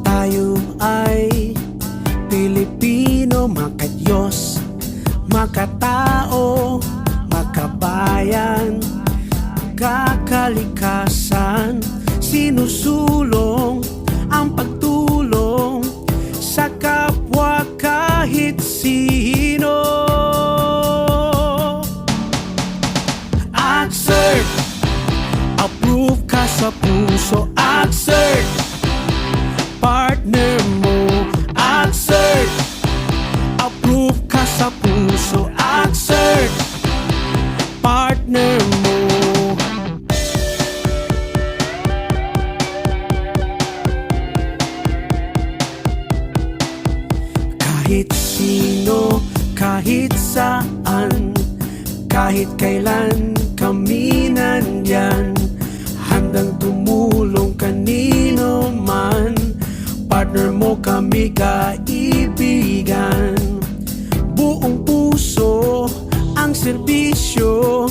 Tayo ay Pilipino, maka-Diyos, makatao, makabayan, kakalikasan. Sinusulong ang pagtulong sa kapwa kahit sino. ACT-CERT, approve ka sa puso. ACT-CERT, partner mo. ACT-CERT, approve ka sa puso. ACT-CERT, partner mo. Kahit sino, kahit saan, kahit kailan kami nandyan, handang tumulong kanino man. Partner mo kami kaibigan. Buong puso ang serbisyo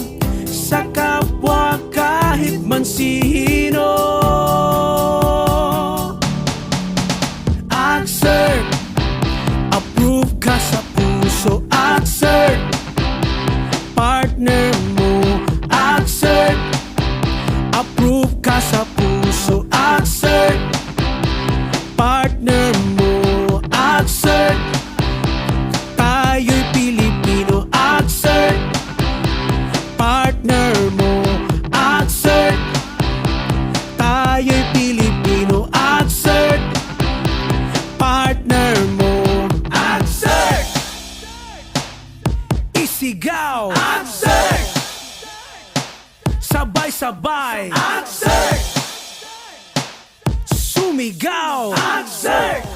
sa kapwa kahit man sino. ACT-CERT, approve ka sa puso. ACT-CERT, partner mo. ACT-CERT, approve ka sa puso. ACT-CERT, partner mo. ACT-CERT, tayo'y Pilipino. ACT-CERT, partner mo. ACT-CERT, tayo'y Pilipino. ACT-CERT, partner mo. ACT-CERT, isigaw. ACT-CERT, sabay-sabay. ACT-CERT, sumigaw. ACT-CERT,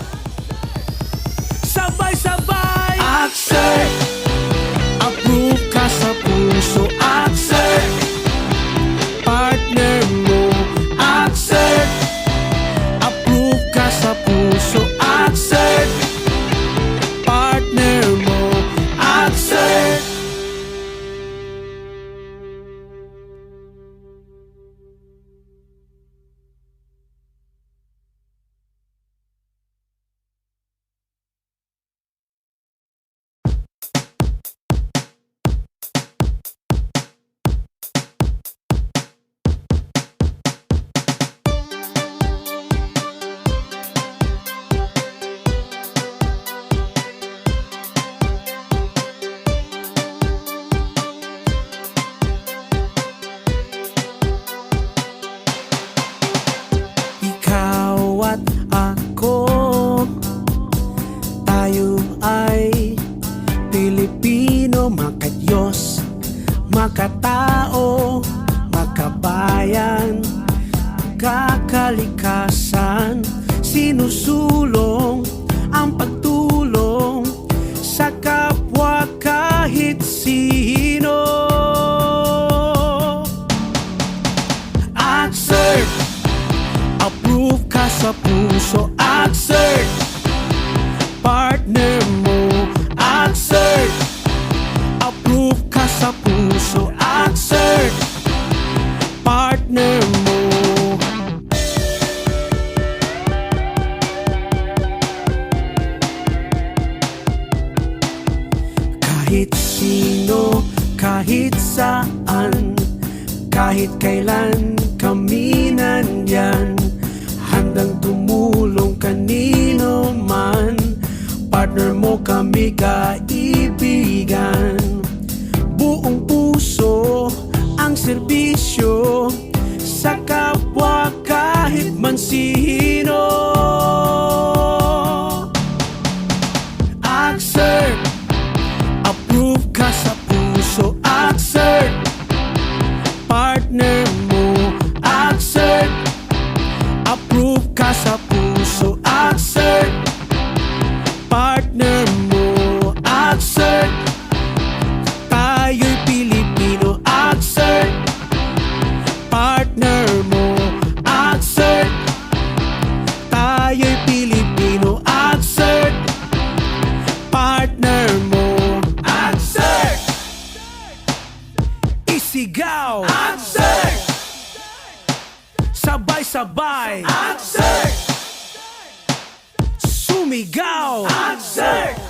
sabay-sabay. ACT-CERT, approve ka sa puso. ACT-CERT, partner mo. ACT-CERT, approve ka sa puso. ACT-CERT, partner mo. ACT-CERT. Ikaw at ako, tayo ay Pilipino, maka-Diyos, makatao, makabayan, kakalikasan. Sinusulong ang pagtulong sa kapwa kahit sino. ACT-CERT, approve ka sa puso. ACT-CERT, partner mo. ACT-CERT, approve ka sa puso. ACT-CERT, partner mo. Kahit sino, kahit saan, kahit kailan kami nandyan, yan. Handang tumulong kanino man, partner mo kami kaibigan. Buong puso ang serbisyo sa kapwa kahit man sino. Axert, approve ka sa puso. Axert, partner mo. Axert, approve ka sa puso. Axert, partner mo. Axert, tayo'y Pilipino. Axert, partner mo. Axert, tayo'y Pilipino. Axert, partner mo. Axert, isigaw. Axert, sabay-sabay. Axert, sumigaw. Axert,